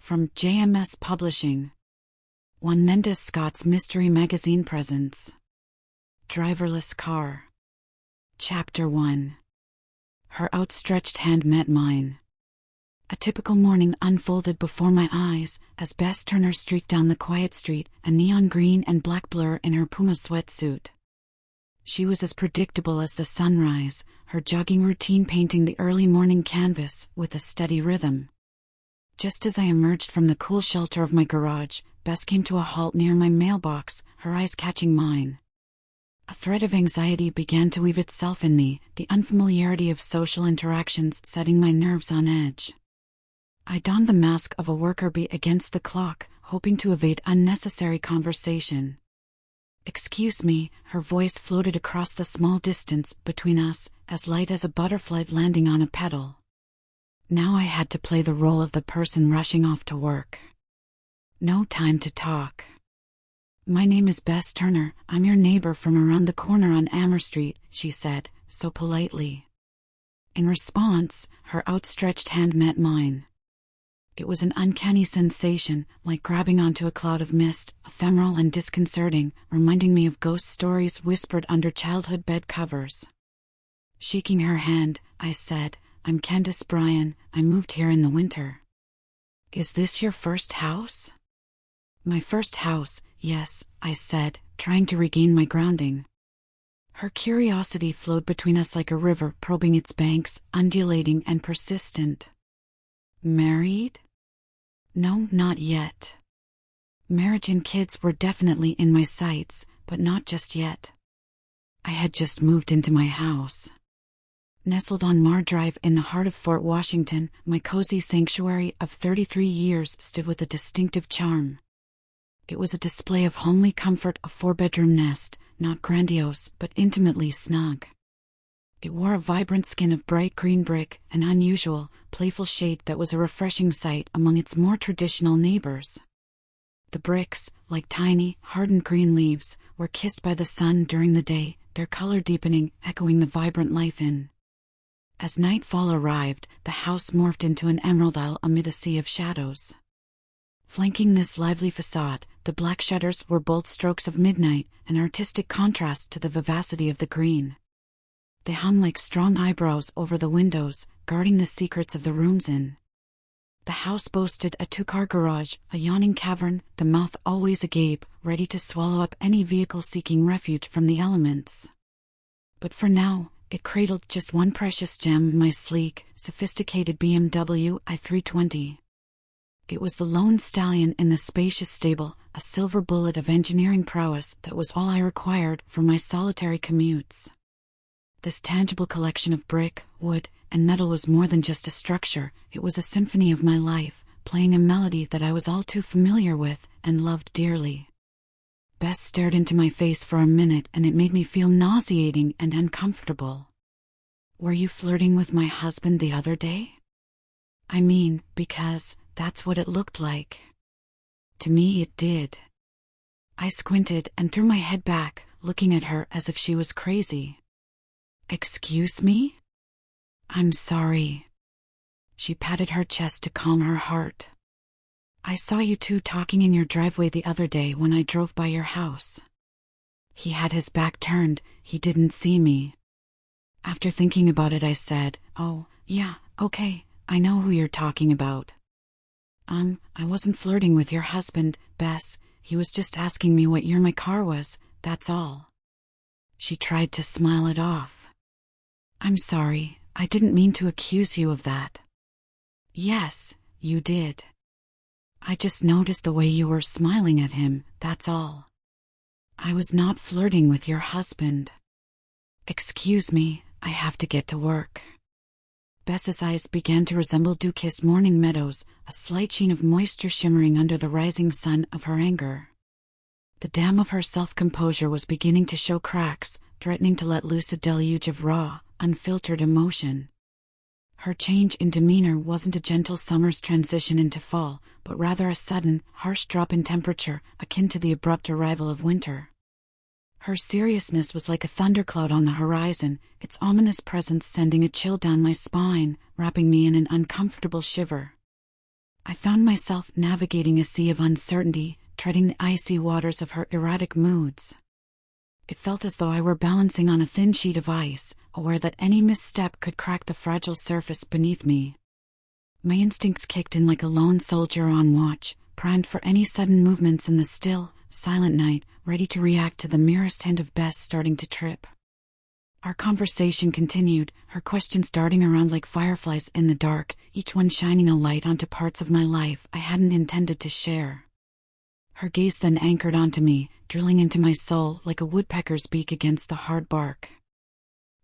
From JMS Publishing. One Mendes Scott's Mystery Magazine presents Driverless Car. Chapter 1. Her outstretched hand met mine. A typical morning unfolded before my eyes as Bess Turner streaked down the quiet street, a neon green and black blur in her Puma sweatsuit. She was as predictable as the sunrise, her jogging routine painting the early morning canvas with a steady rhythm. Just as I emerged from the cool shelter of my garage, Bess came to a halt near my mailbox, her eyes catching mine. A thread of anxiety began to weave itself in me, the unfamiliarity of social interactions setting my nerves on edge. I donned the mask of a worker bee against the clock, hoping to evade unnecessary conversation. "Excuse me," her voice floated across the small distance between us, as light as a butterfly landing on a petal. Now I had to play the role of the person rushing off to work. "No time to talk. My name is Bess Turner, I'm your neighbor from around the corner on Amher Street," she said, so politely. In response, her outstretched hand met mine. It was an uncanny sensation, like grabbing onto a cloud of mist, ephemeral and disconcerting, reminding me of ghost stories whispered under childhood bed covers. Shaking her hand, I said, "I'm Candace Bryan, I moved here in the winter." "Is this your first house?" "My first house, yes," I said, trying to regain my grounding. Her curiosity flowed between us like a river probing its banks, undulating and persistent. "Married?" "No, not yet." Marriage and kids were definitely in my sights, but not just yet. I had just moved into my house. Nestled on Mar Drive in the heart of Fort Washington, my cozy sanctuary of 33 years stood with a distinctive charm. It was a display of homely comfort, a 4-bedroom nest, not grandiose, but intimately snug. It wore a vibrant skin of bright green brick, an unusual, playful shade that was a refreshing sight among its more traditional neighbors. The bricks, like tiny, hardened green leaves, were kissed by the sun during the day, their color deepening, echoing the vibrant life in. As nightfall arrived, the house morphed into an emerald isle amid a sea of shadows. Flanking this lively facade, the black shutters were bold strokes of midnight, an artistic contrast to the vivacity of the green. They hung like strong eyebrows over the windows, guarding the secrets of the rooms in. The house boasted a 2-car garage, a yawning cavern, the mouth always agape, ready to swallow up any vehicle seeking refuge from the elements. But for now, it cradled just one precious gem, my sleek, sophisticated BMW i320. It was the lone stallion in the spacious stable, a silver bullet of engineering prowess that was all I required for my solitary commutes. This tangible collection of brick, wood, and metal was more than just a structure, it was a symphony of my life, playing a melody that I was all too familiar with and loved dearly. Bess stared into my face for a minute and it made me feel nauseating and uncomfortable. "Were you flirting with my husband the other day?" "I mean, because that's what it looked like." To me it did. I squinted and threw my head back, looking at her as if she was crazy. "Excuse me?" "I'm sorry." She patted her chest to calm her heart. "I saw you two talking in your driveway the other day when I drove by your house." He had his back turned, he didn't see me. After thinking about it, I said, "Oh, yeah, okay, I know who you're talking about." I wasn't flirting with your husband, Bess, he was just asking me what year my car was, that's all." She tried to smile it off. "I'm sorry, I didn't mean to accuse you of that." "Yes, you did. I just noticed the way you were smiling at him, that's all. I was not flirting with your husband." "Excuse me, I have to get to work." Bess's eyes began to resemble dew-kissed morning meadows, a slight sheen of moisture shimmering under the rising sun of her anger. The dam of her self-composure was beginning to show cracks, threatening to let loose a deluge of raw, unfiltered emotion. Her change in demeanor wasn't a gentle summer's transition into fall, but rather a sudden, harsh drop in temperature, akin to the abrupt arrival of winter. Her seriousness was like a thundercloud on the horizon, its ominous presence sending a chill down my spine, wrapping me in an uncomfortable shiver. I found myself navigating a sea of uncertainty, treading the icy waters of her erratic moods. It felt as though I were balancing on a thin sheet of ice, aware that any misstep could crack the fragile surface beneath me. My instincts kicked in like a lone soldier on watch, primed for any sudden movements in the still, silent night, ready to react to the merest hint of Bess starting to trip. Our conversation continued, her questions darting around like fireflies in the dark, each one shining a light onto parts of my life I hadn't intended to share. Her gaze then anchored onto me, drilling into my soul like a woodpecker's beak against the hard bark.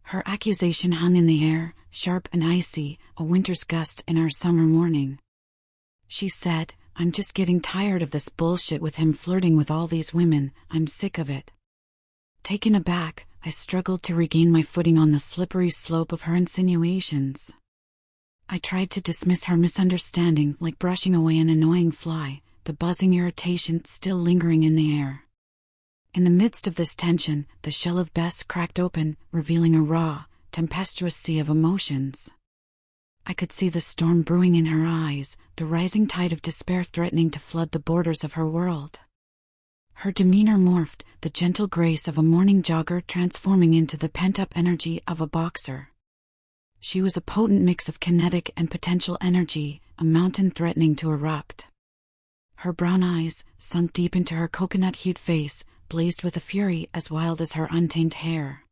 Her accusation hung in the air, sharp and icy, a winter's gust in our summer morning. She said, "I'm just getting tired of this bullshit with him flirting with all these women, I'm sick of it." Taken aback, I struggled to regain my footing on the slippery slope of her insinuations. I tried to dismiss her misunderstanding like brushing away an annoying fly, the buzzing irritation still lingering in the air. In the midst of this tension, the shell of Bess cracked open, revealing a raw, tempestuous sea of emotions. I could see the storm brewing in her eyes, the rising tide of despair threatening to flood the borders of her world. Her demeanor morphed, the gentle grace of a morning jogger transforming into the pent-up energy of a boxer. She was a potent mix of kinetic and potential energy, a mountain threatening to erupt. Her brown eyes, sunk deep into her coconut-hued face, blazed with a fury as wild as her untamed hair.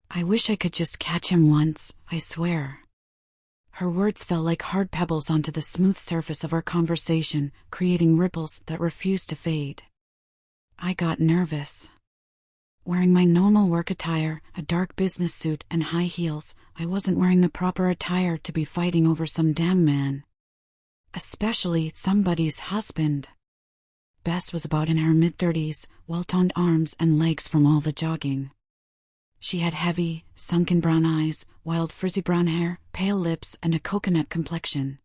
"I wish I could just catch him once, I swear." Her words fell like hard pebbles onto the smooth surface of our conversation, creating ripples that refused to fade. I got nervous. Wearing my normal work attire, a dark business suit and high heels, I wasn't wearing the proper attire to be fighting over some damn man. Especially somebody's husband. Bess was about in her mid-30s, well-toned arms and legs from all the jogging. She had heavy, sunken brown eyes, wild frizzy brown hair, pale lips, and a coconut complexion.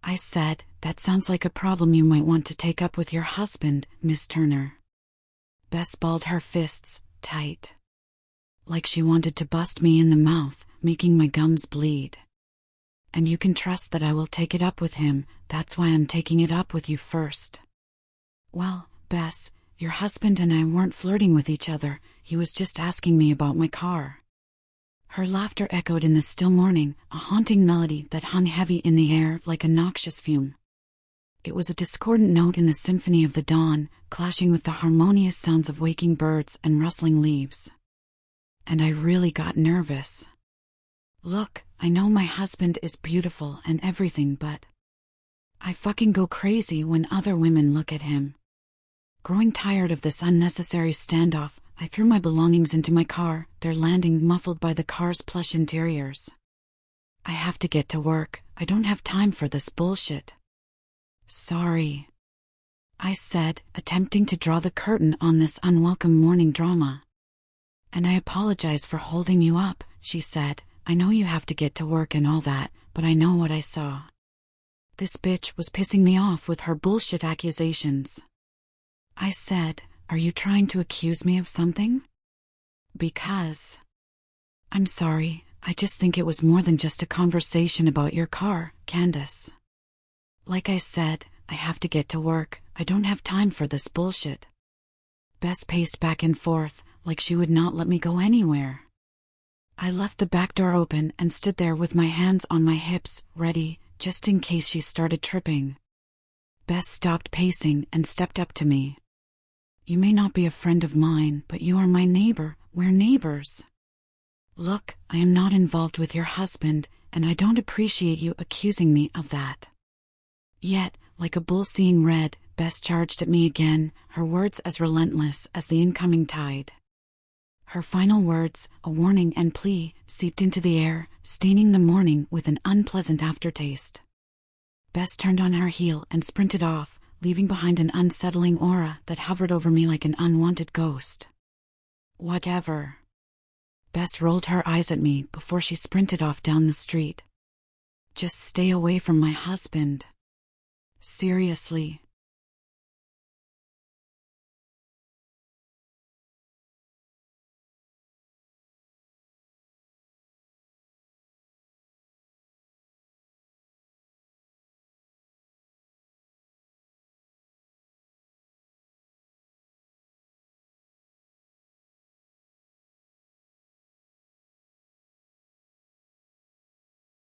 I said, "That sounds like a problem you might want to take up with your husband, Miss Turner." Bess balled her fists tight, like she wanted to bust me in the mouth, making my gums bleed. "And you can trust that I will take it up with him, that's why I'm taking it up with you first." "Well, Bess, your husband and I weren't flirting with each other, he was just asking me about my car." Her laughter echoed in the still morning, a haunting melody that hung heavy in the air like a noxious fume. It was a discordant note in the symphony of the dawn, clashing with the harmonious sounds of waking birds and rustling leaves. And I really got nervous. Look, I know my husband is beautiful and everything, but I fucking go crazy when other women look at him. Growing tired of this unnecessary standoff, I threw my belongings into my car, their landing muffled by the car's plush interiors. "I have to get to work, I don't have time for this bullshit." "Sorry," I said, attempting to draw the curtain on this unwelcome morning drama. "And I apologize for holding you up," she said. "I know you have to get to work and all that, but I know what I saw. This bitch was pissing me off with her bullshit accusations." I said, "Are you trying to accuse me of something?" "Because..." "I'm sorry, I just think it was more than just a conversation about your car, Candace. Like I said, I have to get to work, I don't have time for this bullshit." Bess paced back and forth, like she would not let me go anywhere. I left the back door open and stood there with my hands on my hips, ready, just in case she started tripping. Bess stopped pacing and stepped up to me. "You may not be a friend of mine, but you are my neighbor, we're neighbors. Look, I am not involved with your husband, and I don't appreciate you accusing me of that." Yet, like a bull seeing red, Bess charged at me again, her words as relentless as the incoming tide. Her final words, a warning and plea, seeped into the air, staining the morning with an unpleasant aftertaste. Bess turned on her heel and sprinted off, leaving behind an unsettling aura that hovered over me like an unwanted ghost. "Whatever." Bess rolled her eyes at me before she sprinted off down the street. "Just stay away from my husband. Seriously."